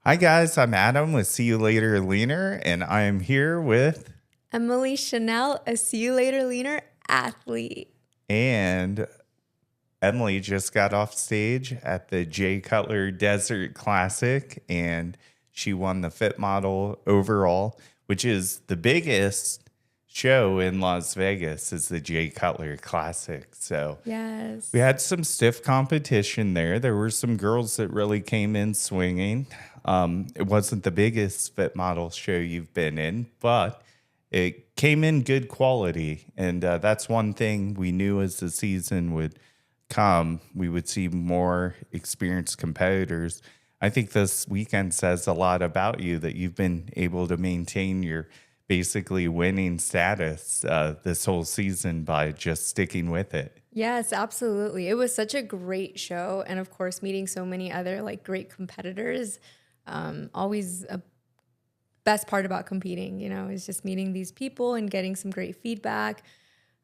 Hi, guys. I'm Adam with See You Later Leaner, and I am here with. Emily Chanel, a See You Later Leaner athlete. And Emily just got off stage at the Cutler Desert Classic, and she won the FitModel overall, which is the biggest show in Las Vegas, is the Cutler Classic. So Yes. we had some stiff competition there. There were some girls that really came in swinging. It wasn't the biggest FitModel show you've been in, but it came in good quality. And that's one thing we knew as the season would come. We would see more experienced competitors. I think this weekend says a lot about you that you've been able to maintain your basically winning status this whole season by just sticking with it. Yes, absolutely. It was such a great show. And of course, meeting so many other great competitors. Always a best part about competing, is just meeting these people and getting some great feedback.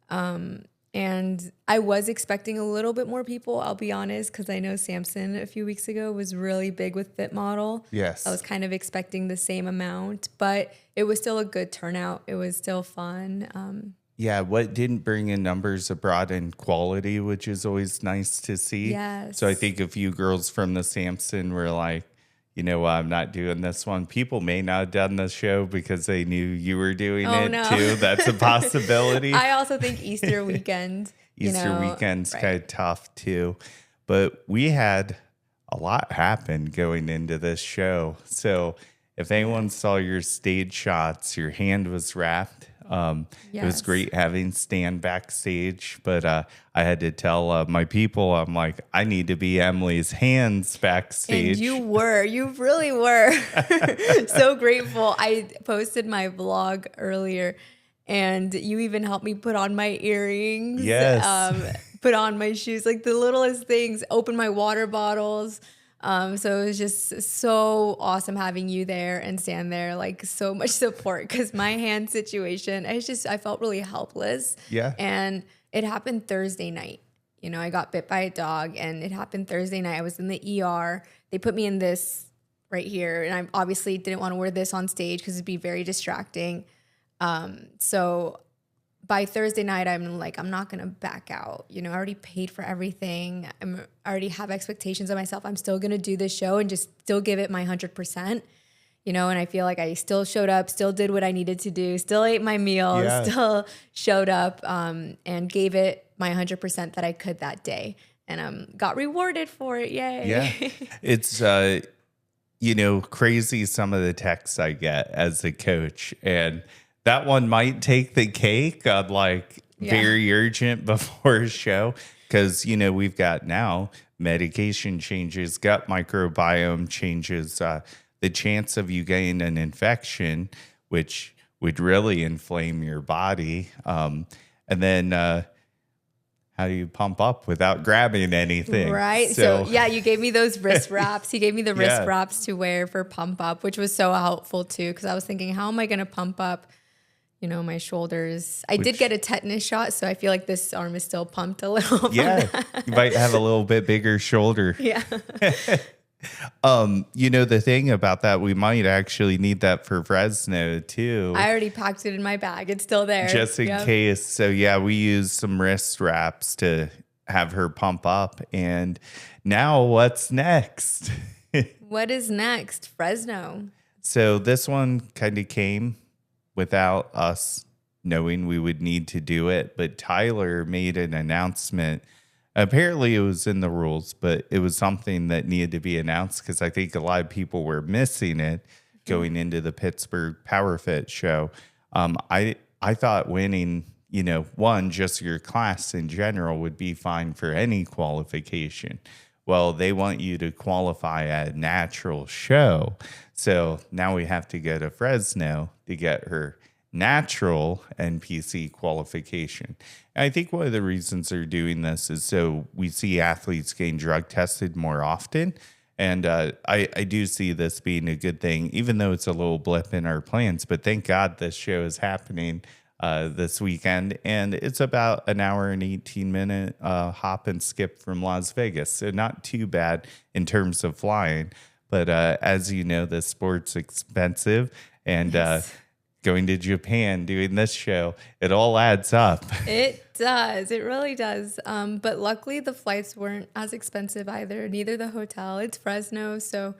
And I was expecting a little bit more people, I'll be honest, because I know Samson a few weeks ago was really big with FitModel. Yes. I was kind of expecting the same amount, but it was still a good turnout. It was still fun. Yeah, what didn't bring in numbers brought in quality, which is always nice to see. Yes. So I think a few girls from the Samson were like, you know what, I'm not doing this one. People may not have done the show because they knew you were doing too. That's a possibility. I also think Easter weekend. Easter weekend's right. kind of tough too. But we had a lot happen going into this show. So if anyone saw your stage shots, your hand was wrapped. It was great having Stan backstage, but I had to tell my people, I'm like, I need to be Emily's hands backstage. And you really were. So grateful. I posted my vlog earlier, and you even helped me put on my earrings. Yes. Put on my shoes, the littlest things, open my water bottles. So it was just so awesome having you there and stand there, so much support, because my hand situation, I felt really helpless. Yeah. And it happened Thursday night. I got bit by a dog, and it happened Thursday night. I was in the ER. They put me in this right here, and I obviously didn't want to wear this on stage because it'd be very distracting. So by Thursday night, I'm not going to back out. I already paid for everything. I already have expectations of myself. I'm still going to do this show and just still give it my 100%, and I feel like I still showed up, still did what I needed to do, still ate my meals, still showed up, and gave it my 100% that I could that day, and got rewarded for it. Yay. Yeah. It's, crazy some of the texts I get as a coach, and that one might take the cake on very urgent before a show, because, we've got now medication changes, gut microbiome changes, the chance of you getting an infection, which would really inflame your body. And then how do you pump up without grabbing anything? Right. So you gave me those wrist wraps. He gave me the wrist wraps to wear for pump up, which was so helpful too, because I was thinking, how am I going to pump up my shoulders? I did get a tetanus shot, so I feel like this arm is still pumped a little. Yeah, you might have a little bit bigger shoulder. Yeah. The thing about that, we might actually need that for Fresno too. I already packed it in my bag. It's still there. Just in case. So yeah, we use some wrist wraps to have her pump up. And now what's next? What is next? Fresno. So this one kind of came without us knowing we would need to do it. But Tyler made an announcement. Apparently it was in the rules, but it was something that needed to be announced, because I think a lot of people were missing it going into the Pittsburgh Power Fit show. I thought winning, one, just your class in general would be fine for any qualification. Well, they want you to qualify at a natural show. So now we have to go to Fresno to get her natural NPC qualification. And I think one of the reasons they're doing this is so we see athletes getting drug tested more often. And I do see this being a good thing, even though it's a little blip in our plans. But thank God this show is happening this weekend. And it's about an hour and 18-minute hop and skip from Las Vegas. So not too bad in terms of flying. But as you know, the sport's expensive, and Yes. going to Japan, doing this show, it all adds up. It does. It really does. But luckily, the flights weren't as expensive either. Neither the hotel. It's Fresno, so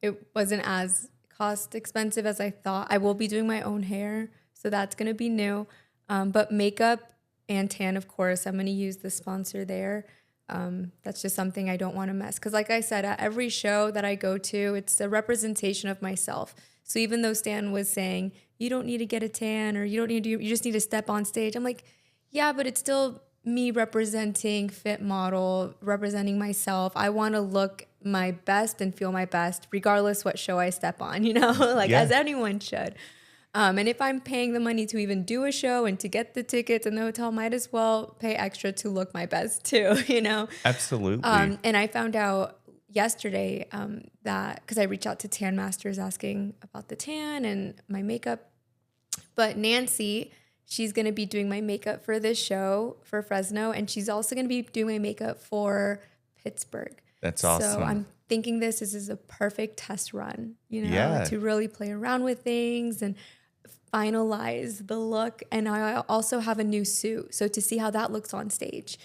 it wasn't as cost expensive as I thought. I will be doing my own hair, so that's going to be new. But makeup and tan, of course, I'm going to use the sponsor there. That's just something I don't want to mess. Because like I said, at every show that I go to, it's a representation of myself. So even though Stan was saying, you don't need to get a tan or you don't need to, you just need to step on stage. I'm like, yeah, but it's still me representing FitModel, representing myself. I want to look my best and feel my best, regardless what show I step on, like Yeah. as anyone should. And if I'm paying the money to even do a show and to get the tickets and the hotel, might as well pay extra to look my best too, Absolutely. And I found out yesterday that because I reached out to Tan Masters asking about the tan and my makeup, but Nancy, she's going to be doing my makeup for this show for Fresno, and she's also going to be doing my makeup for Pittsburgh. That's awesome. So I'm thinking this is a perfect test run, Yeah. to really play around with things and finalize the look. And I also have a new suit, so to see how that looks on stage.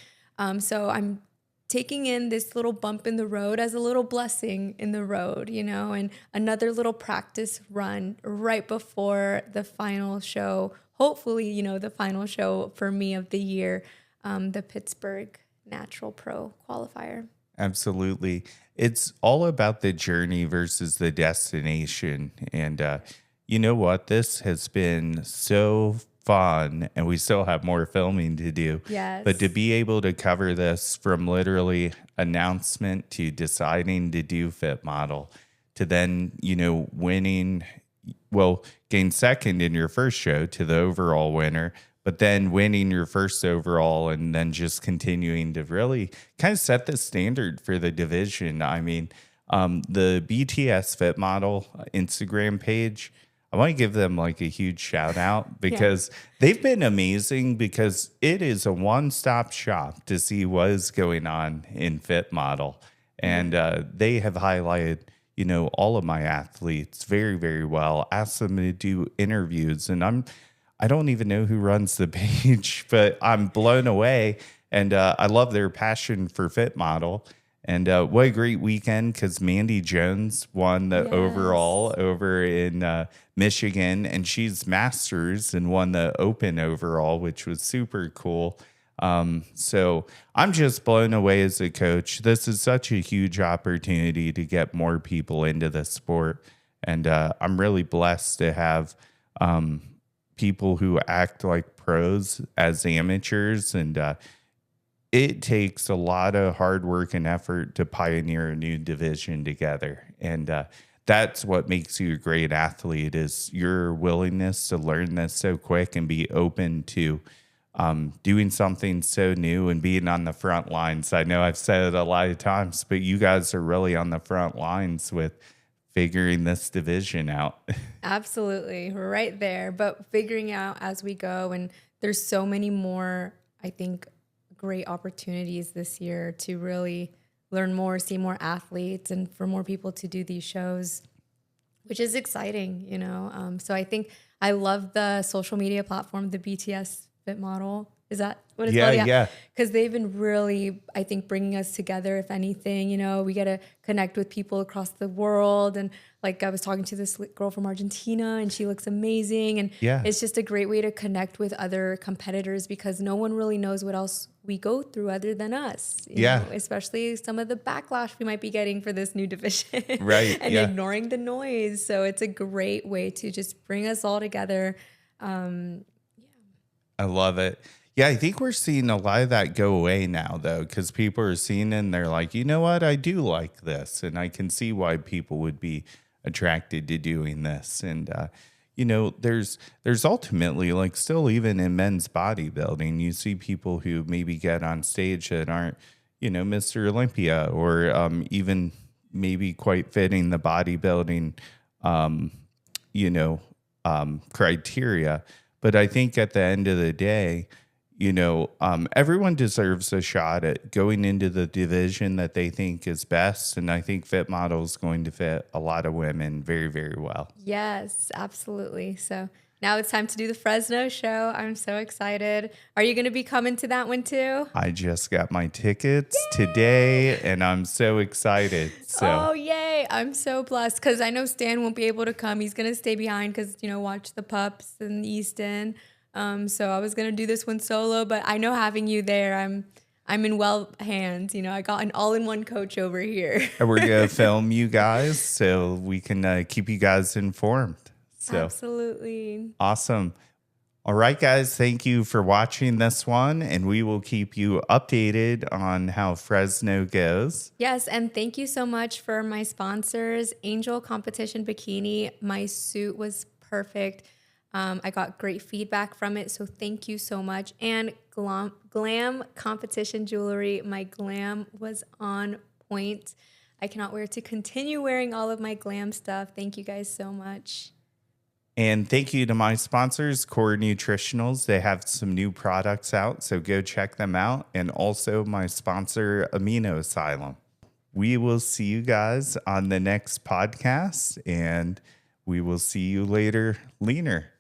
So I'm taking in this little bump in the road as a little blessing in the road, and another little practice run right before the final show. Hopefully, the final show for me of the year, the Pittsburgh Natural Pro qualifier. Absolutely. It's all about the journey versus the destination. And you know what? This has been so fun, and we still have more filming to do. Yes. But to be able to cover this from literally announcement to deciding to do FitModel to then, winning, gain second in your first show to the overall winner, but then winning your first overall and then just continuing to really kind of set the standard for the division. I mean, the BTS FitModel Instagram page, I want to give them like a huge shout out because they've been amazing, because it is a one-stop shop to see what is going on in FitModel. And they have highlighted, all of my athletes very, very well, asked them to do interviews. And I don't even know who runs the page, but I'm blown away. And I love their passion for FitModel. And what a great weekend, because Mandy Jones won the overall over in Michigan, and she's Masters and won the Open overall, which was super cool. So I'm just blown away as a coach. This is such a huge opportunity to get more people into the sport. And I'm really blessed to have people who act like pros as amateurs. And it takes a lot of hard work and effort to pioneer a new division together. And that's what makes you a great athlete, is your willingness to learn this so quick and be open to doing something so new and being on the front lines. I know I've said it a lot of times, but you guys are really on the front lines with figuring this division out. Absolutely. We're right there, but figuring out as we go. And there's so many more, I think, great opportunities this year to really learn more, see more athletes, and for more people to do these shows, which is exciting, So I think I love the social media platform, the BTS FitModel. Is that what it's called? Yeah. Because they've been really, I think, bringing us together. If anything, we get to connect with people across the world. And like I was talking to this girl from Argentina, and she looks amazing. And it's just a great way to connect with other competitors, because no one really knows what else we go through other than us. You know, especially some of the backlash we might be getting for this new division. Right. And ignoring the noise. So it's a great way to just bring us all together. I love it. Yeah, I think we're seeing a lot of that go away now, though, because people are seeing it and they're like, you know what, I do like this. And I can see why people would be attracted to doing this. And, there's ultimately, like, still even in men's bodybuilding, you see people who maybe get on stage that aren't, Mr. Olympia, or even maybe quite fitting the bodybuilding, criteria. But I think at the end of the day, everyone deserves a shot at going into the division that they think is best. And I think FitModel is going to fit a lot of women very, very well. Yes, absolutely. So now it's time to do the Fresno show. I'm so excited. Are you going to be coming to that one too? I just got my tickets today and I'm so excited. Oh, yay. I'm so blessed because I know Stan won't be able to come. He's going to stay behind because, watch the pups in Easton. So I was going to do this one solo, but I know having you there, I'm in well hands. I got an all-in-one coach over here. And we're going to film you guys so we can keep you guys informed. So absolutely. Awesome. All right, guys, thank you for watching this one, and we will keep you updated on how Fresno goes. Yes, and thank you so much for my sponsors, Angel Competition Bikini. My suit was perfect. I got great feedback from it, so thank you so much. And Glam Competition Jewelry. My glam was on point. I cannot wait to continue wearing all of my glam stuff. Thank you guys so much. And thank you to my sponsors, Core Nutritionals. They have some new products out, so go check them out. And also my sponsor, Amino Asylum. We will see you guys on the next podcast, and we will see you later, leaner.